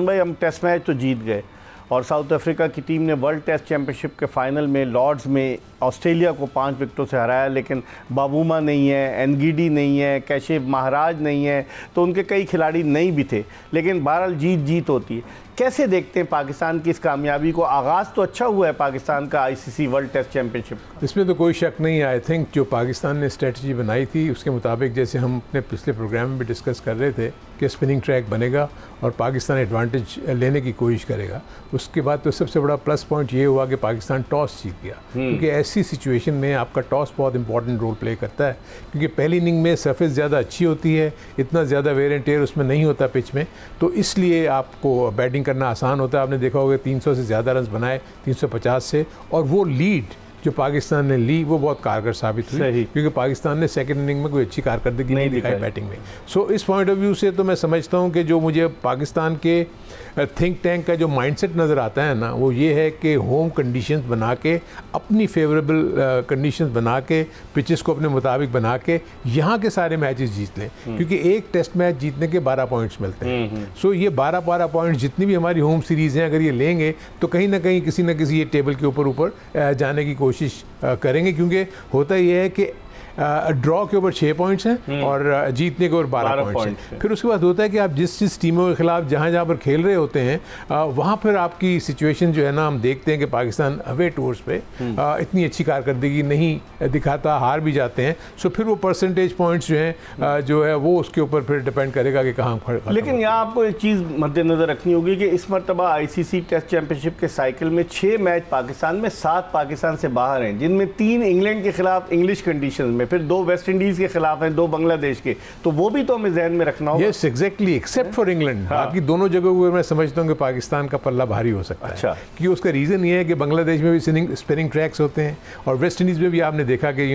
भाई हम test match तो जीत गए और साउथ अफ्रीका की टीम ने वर्ल्ड टेस्ट चैंपियनशिप के फाइनल में लॉर्ड्स में ऑस्ट्रेलिया को 5 विकेटों से हराया, लेकिन बाबूमा नहीं है, एनगीडी नहीं है, कैशिव महाराज नहीं है, तो उनके कई खिलाड़ी नहीं भी थे, लेकिन बहरहाल जीत होती है। कैसे देखते हैं पाकिस्तान की इस कामयाबी को? आगाज़ तो अच्छा हुआ है पाकिस्तान का आईसीसी वर्ल्ड टेस्ट चैंपियनशिप, इसमें तो कोई शक नहीं है। आई थिंक जो पाकिस्तान ने स्ट्रेटजी बनाई थी उसके मुताबिक, जैसे हम अपने पिछले प्रोग्राम में भी डिस्कस कर रहे थे कि स्पिनिंग ट्रैक बनेगा और पाकिस्तान एडवांटेज लेने की कोशिश करेगा। उसके बाद तो सबसे बड़ा प्लस पॉइंट ये हुआ कि पाकिस्तान टॉस जीत गया, क्योंकि ऐसी सिचुएशन में आपका टॉस बहुत इंपॉर्टेंट रोल प्ले करता है, क्योंकि पहली इनिंग में सरफेस ज़्यादा अच्छी होती है, इतना ज़्यादा वेयर एंड टेयर उसमें नहीं होता पिच में, तो इसलिए आपको बैटिंग करना आसान होता है। आपने देखा होगा 300 से ज़्यादा रन बनाए 350 से, और वो लीड जो पाकिस्तान ने ली वो बहुत कारगर साबित हुई, क्योंकि पाकिस्तान ने सेकंड इनिंग में कोई अच्छी कारकर्दगी नहीं दिखाई बैटिंग में। सो इस पॉइंट ऑफ व्यू से तो मैं समझता हूँ कि जो मुझे पाकिस्तान के थिंक टैंक का जो माइंडसेट नज़र आता है ना, वो ये है कि होम कंडीशंस बना के, अपनी फेवरेबल कंडीशंस बना के, पिचेस को अपने मुताबिक बना के यहाँ के सारे मैचेस जीत लें, क्योंकि एक टेस्ट मैच जीतने के 12 पॉइंट्स मिलते हैं। सो ये 12 पॉइंट्स जितनी भी हमारी होम सीरीज़ हैं, अगर ये लेंगे तो कहीं ना कहीं किसी न किसी ये टेबल के ऊपर जाने की कोशिश करेंगे, क्योंकि होता यह है कि ड्रॉ के ऊपर 6 पॉइंट्स हैं और जीतने के ऊपर 12 पॉइंट्स हैं। फिर उसके बाद होता है कि आप जिस टीमों के खिलाफ जहाँ पर खेल रहे होते हैं वहाँ पर आपकी सिचुएशन जो है ना, हम देखते हैं कि पाकिस्तान अवे टूर्स पे इतनी अच्छी कारकर्दगी नहीं दिखाता, हार भी जाते हैं। सो फिर वो परसेंटेज पॉइंट्स जो हैं जो है वो उसके ऊपर फिर डिपेंड करेगा कि कहाँ खड़ा। लेकिन यहाँ आपको एक चीज़ मद्देनज़र रखनी होगी कि इस मरतबा आईसीसी टेस्ट चैंपियनशिप के साइकिल में 6 मैच पाकिस्तान में, 7 पाकिस्तान से बाहर हैं, जिनमें 3 इंग्लैंड के खिलाफ इंग्लिश कंडीशन में, फिर 2 वेस्ट इंडीज के खिलाफ हैं, 2 बांग्लादेश के, तो वो भी तो हमें जहन में रखना होगा। Yes exactly, except for England. बाकी दोनों जगहों पर मैं समझता हूँ कि पाकिस्तान का पल्ला भारी हो सकता है। क्योंकि उसका रीज़न ये है कि बांग्लादेश में भी स्पिनिंग ट्रैक्स होते हैं और वेस्ट इंडीज़ में भी आपने देखा कि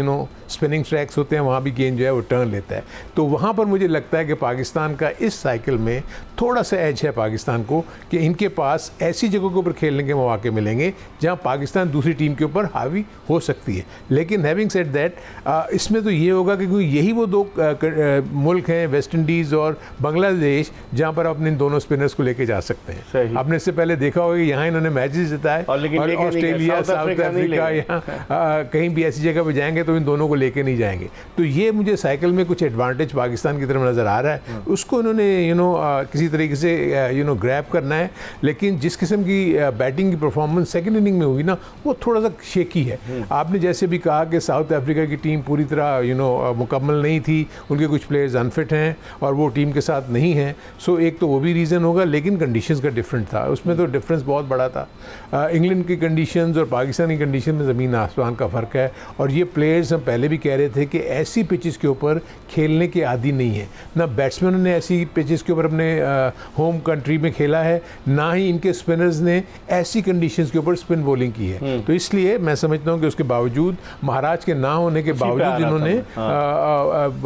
स्पिनिंग ट्रैक्स होते हैं, वहाँ भी गेंद जो है वो टर्न लेता है। तो वहाँ पर मुझे लगता है कि पाकिस्तान का इस साइकिल में थोड़ा सा एज है पाकिस्तान को, कि इनके पास ऐसी जगहों के ऊपर खेलने के मौके मिलेंगे जहाँ पाकिस्तान दूसरी टीम के ऊपर हावी हो सकती है। लेकिन हैविंग सेड दैट, इसमें तो ये होगा कि यही वो 2 मुल्क हैं, वेस्ट इंडीज़ और बांग्लादेश, जहाँ पर अपने इन दोनों स्पिनर्स को लेके जा सकते हैं। आपने इससे पहले देखा होगा कि यहाँ इन्होंने मैचेस जिताए और ऑस्ट्रेलिया, साउथ अफ्रीका, यहाँ कहीं भी ऐसी जगह पर जाएंगे तो इन दोनों को लेके नहीं जाएंगे। तो ये मुझे साइकिल में कुछ एडवांटेज पाकिस्तान की तरफ नज़र आ रहा है, उसको इन्होंने किसी तरीके से ग्रैब करना है। लेकिन जिस किस्म की बैटिंग की परफॉर्मेंस सेकेंड इनिंग में हुई ना, वो थोड़ा सा शेकी है। आपने जैसे भी कहा कि साउथ अफ्रीका की टीम पूरी तरह मुकम्मल नहीं थी, उनके कुछ प्लेयर्स अनफिट हैं और वो टीम के साथ नहीं हैं। सो एक तो वो भी रीज़न होगा, लेकिन कंडीशंस का डिफरेंट था, उसमें तो डिफरेंस बहुत बड़ा था। इंग्लैंड की कंडीशंस और पाकिस्तान की कंडीशन में ज़मीन आसमान का फ़र्क है। और ये प्लेयर्स हम पहले भी कह रहे थे कि ऐसी पिचेस के ऊपर खेलने के आदी नहीं है, ना बैट्समैनों ने ऐसी पिचेस के ऊपर अपने होम कंट्री में खेला है, ना ही इनके स्पिनर्स ने ऐसी कंडीशंस के ऊपर स्पिन बॉलिंग की है। तो इसलिए मैं समझता हूँ कि उसके बावजूद, महाराज के ना होने के बावजूद, इन्होंने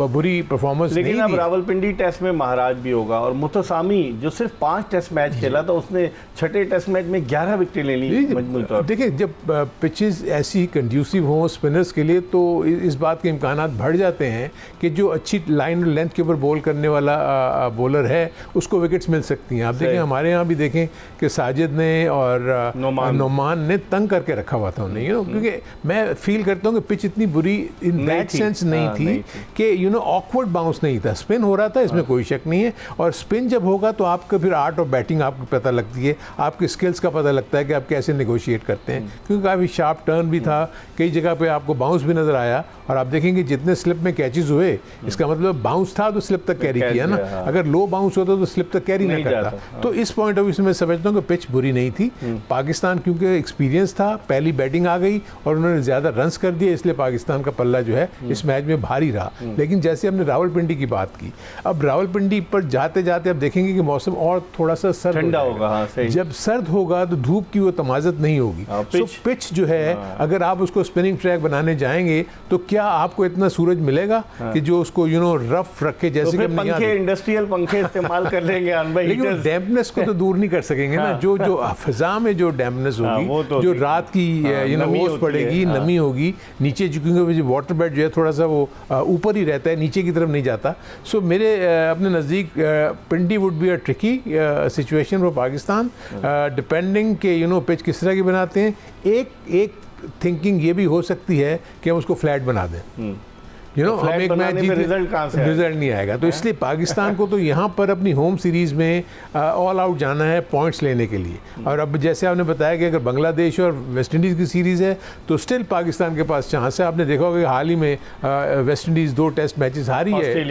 बुरी परफॉर्मेंस नहीं दी। लेकिन अब रावलपिंडी टेस्ट में महाराज भी होगा और मुतसामी जो सिर्फ 5 टेस्ट मैच खेला था, उसने 6ठे टेस्ट मैच में 11 विकेटें ले ली मजमूई तौर। देखिए, जब पिचेस ऐसी कंड्यूसिव हों स्पिनर्स के लिए, तो इस बात के इम्कानात बढ़ जाते हैं कि जो अच्छी लाइन और लेंथ के ऊपर बॉल करने वाला बॉलर है उसको विकेट्स मिल सकती हैं। आप देखें, हमारे यहाँ भी देखें कि साजिद ने और नोमान ने तंग करके रखा हुआ था उन्हें, क्योंकि मैं फील करता हूँ कि पिच इतनी बुरी इन दैट सेंस नहीं थी कि ऑकवर्ड बाउंस नहीं था, स्पिन हो रहा था, इसमें कोई शक नहीं है। और स्पिन जब होगा तो आपका फिर आर्ट ऑफ बैटिंग आपको पता लगती है, आपके स्किल्स का पता लगता है कि आप कैसे नेगोशिएट करते हैं, क्योंकि काफ़ी शार्प टर्न भी था, कई जगह पे आपको बाउंस भी नज़र आया। और आप देखेंगे जितने स्लिप में कैचेस हुए, इसका मतलब बाउंस था तो स्लिप तक कैरी किया ना, अगर लो बाउंस होता तो स्लिप तक कैरी नहीं करता। तो इस पॉइंट ऑफ व्यू से मैं समझता हूँ कि पिच बुरी नहीं थी। पाकिस्तान क्योंकि एक्सपीरियंस था, पहली बैटिंग आ गई और उन्होंने ज़्यादा रन्स कर दिए, इसलिए पाकिस्तान का पल्ला जो है इस मैच में भारी रहा। लेकिन जैसे हमने रावलपिंडी की बात की, अब रावलपिंडी पर जाते जाते अब देखेंगे कि मौसम और थोड़ा सा सर्द होगा। जब सर्द होगा तो धूप की वो तमाज़त नहीं होगी। तो पिच जो है, अगर आप उसको स्पिनिंग ट्रैक बनाने जाएंगे तो क्या आपको इतना सूरज मिलेगा कि जो उसको रफ रखे, जैसे कि पंखे, इंडस्ट्रियल पंखे इस्तेमाल कर लेंगे। लेकिन डैम्पनेस को तो दूर नहीं कर सकेंगे ना, जो फिजा में जो डैम्पनेस होगी, जो रात की ओस पड़ेगी, नमी होगी, नीचे क्योंकि वाटर बेड जो है थोड़ा सा वो ऊपर ही रहता है, नीचे की तरफ नहीं जाता। सो मेरे अपने नज़दीक Pindi would be a tricky situation for Pakistan, depending के पिच किस तरह की बनाते हैं। एक थिंकिंग ये भी हो सकती है कि हम उसको फ्लैट बना दें, हम एक मैच जीते, रिजल्ट नहीं आएगा। तो इसलिए पाकिस्तान को तो यहाँ पर अपनी होम सीरीज़ में ऑल आउट जाना है पॉइंट्स लेने के लिए। और अब जैसे आपने बताया कि अगर बांग्लादेश और वेस्ट इंडीज़ की सीरीज़ है तो स्टिल पाकिस्तान के पास चांस है। आपने देखा होगा कि हाल ही में वेस्ट इंडीज़ 2 टेस्ट मैचेस हारी है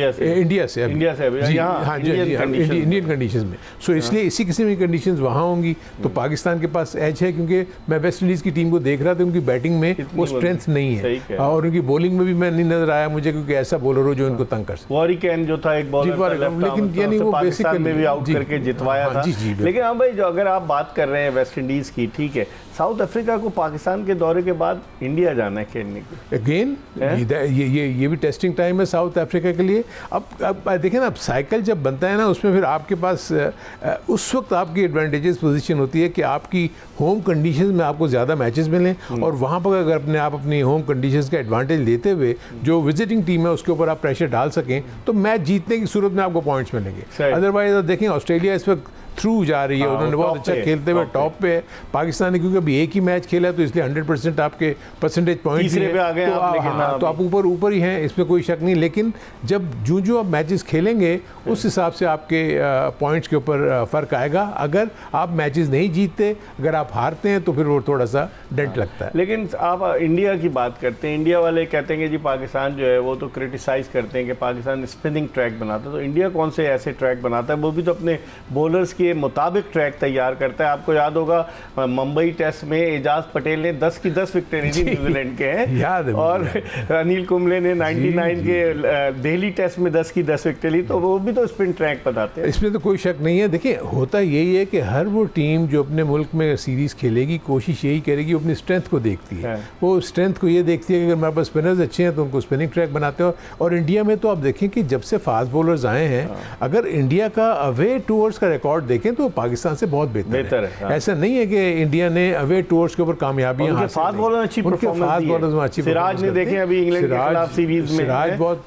इंडिया से इंडियन कंडीशन में। सो इसलिए इसी किस्म की कंडीशन वहाँ होंगी तो पाकिस्तान के पास एज है, क्योंकि मैं वेस्ट इंडीज़ की टीम को देख रहा था, उनकी बैटिंग में वो स्ट्रेंथ नहीं है और उनकी बॉलिंग में भी मैं नहीं नजर आया मुझे क्योंकि ऐसा बॉलर हो जो इनको तंग कर सके। वॉरिकैन जो था एक बॉलर, लेकिन यानी वो पाकिस्तान में भी आउट करके जितवाया था। लेकिन हाँ भाई, जो अगर आप बात कर रहे हैं वेस्ट इंडीज की, ठीक है, साउथ अफ्रीका को पाकिस्तान के दौरे के बाद इंडिया जाना है खेलने के अगेन। ये भी टेस्टिंग टाइम है साउथ अफ्रीका के लिए। अब देखें ना, अब साइकिल जब बनता है ना, उसमें फिर आपके पास उस वक्त आपकी एडवांटेजेस पोजीशन होती है कि आपकी होम कंडीशंस में आपको ज़्यादा मैचेस मिलें और वहाँ पर अगर आप अपनी होम कंडीशंस का एडवांटेज लेते हुए जो विजिटिंग टीम है उसके ऊपर आप प्रेशर डाल सकें तो मैच जीतने की सूरत में आपको पॉइंट्स मिलेंगे। अदरवाइज देखें ऑस्ट्रेलिया इस वक्त थ्रू जा री है, उन्होंने बहुत अच्छा खेलते हुए टॉप पे है। पाकिस्तान ने क्योंकि अभी एक ही मैच खेला है तो इसलिए 100% आपके परसेंटेज पॉइंट्स तो आप ऊपर ही हैं, इसमें कोई शक नहीं। लेकिन जब जो आप मैचेस खेलेंगे उस हिसाब से आपके पॉइंट्स के ऊपर फ़र्क आएगा। अगर आप मैचेस नहीं जीतते, अगर आप हारते हैं तो फिर वो थोड़ा सा डेंट लगता है। लेकिन आप इंडिया की बात करते हैं, इंडिया वाले कहते हैं कि जी पाकिस्तान जो है वो तो क्रिटिसाइज़ करते हैं कि पाकिस्तान स्पिनिंग ट्रैक बनाता है, तो इंडिया कौन से ऐसे ट्रैक बनाता है? वो भी तो अपने बॉलर्स के मुताबिक ट्रैक तैयार करता है। आपको याद होगा मुंबई टेस्ट में एजाज पटेल ने 10 की 10 विकेटें ली न्यूजीलैंड के हैं और अनिल कुंबले ने 99 के दिल्ली टेस्ट में 10 की 10 विकेटें ली, तो वो भी तो स्पिन ट्रैक बताते हैं। इसमें तो कोई शक नहीं है। देखिए, होता यही है कि हर वो टीम जो अपने मुल्क में सीरीज़ खेलेगी कोशिश यही करेगी, अपनी स्ट्रेंथ को देखती है। वो स्ट्रेंथ को ये देखती है कि अगर हमारे पास स्पिनर्स अच्छे हैं तो उनको स्पिनिंग ट्रैक बनाते हो। और इंडिया में तो आप देखें कि जब से फास्ट बॉलर्स आए हैं, अगर इंडिया का अवे टूर्स का रिकॉर्ड देखें तो पाकिस्तान से बहुत बेहतर है। ऐसा नहीं है कि इंडिया ने अवे टूर्स के ऊपर कामयाबियां हासिल की, फास्ट बॉलर में अच्छी परफॉर्मेंस, सिराज ने देखें अभी इंग्लैंड के खिलाफ सीरीज में, सिराज बहुत,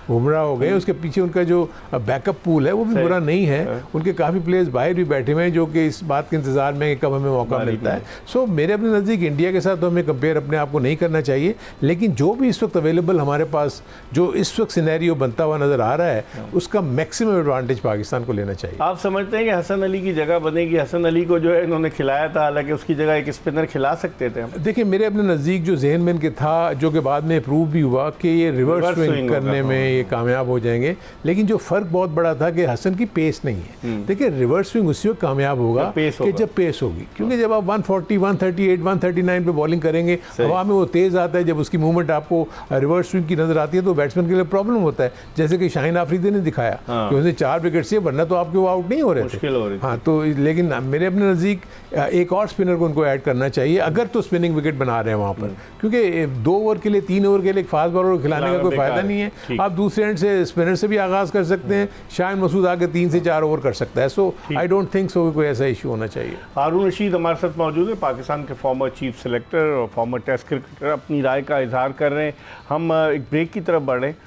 बुमराह हो गए, उसके पीछे उनका जो बैकअप पूल है वो भी बुरा नहीं है। उनके काफ़ी प्लेयर्स बाहर भी बैठे हुए हैं जो कि इस बात के इंतजार में कब हमें मौका मिलता है। सो मेरे अपने नज़दीक इंडिया के साथ तो हमें कंपेयर अपने आप को नहीं करना चाहिए, लेकिन जो भी इस वक्त अवेलेबल हमारे पास जो इस वक्त सिनेरियो बनता हुआ नज़र आ रहा है उसका मैक्सिमम एडवांटेज पाकिस्तान को लेना चाहिए। आप समझते हैं कि हसन अली की जगह बनेगी? हसन अली को जो है इन्होंने खिलाया था, हालांकि उसकी जगह एक स्पिनर खिला सकते थे। देखिए, मेरे अपने नज़दीक जो जहन में इनके था, जो कि बाद में प्रूव भी हुआ कि ये रिवर्स स्विंग करने में ये कामयाब हो जाएंगे, लेकिन जो फर्क बहुत बड़ा था कि हसन की पेस नहीं है। देखिए, रिवर्स स्विंग उसी वक्त कामयाब होगा कि जब पेस होगी, क्योंकि जब आप 140, 138, 139 पे बॉलिंग करेंगे, हवा में वो तेज आता है, जब उसकी मूवमेंट आपको रिवर्स स्विंग की नजर आती है तो बैट्समैन के लिए प्रॉब्लम होता है। जैसे कि शाहीन आफरीदी ने दिखाया कि उसने 4 विकेट से, वरना तो आपके वो आउट नहीं हो रहे थे। हाँ, तो लेकिन मेरे अपने नज़दीक एक और स्पिनर को उनको ऐड करना चाहिए अगर तो स्पिनिंग विकेट बना रहे हैं वहाँ पर, क्योंकि 2 ओवर के लिए 3 ओवर के लिए एक फास्ट बॉलर को खिलाने का कोई फायदा नहीं है। आप दूसरे एंड से स्पिनर से भी आगाज कर सकते हैं, शाहीन मसूद आगे 3 से 4 ओवर कर सकता है। सो आई डोंट थिंक सो कोई ऐसा इशू होना चाहिए। हारून रशीद हमारे साथ मौजूद है, पाकिस्तान के फॉर्मर चीफ सेलेक्टर और फॉर्मर टेस्ट क्रिकेटर, अपनी राय का इजहार कर रहे हैं। हम एक ब्रेक की तरफ बढ़ रहे हैं,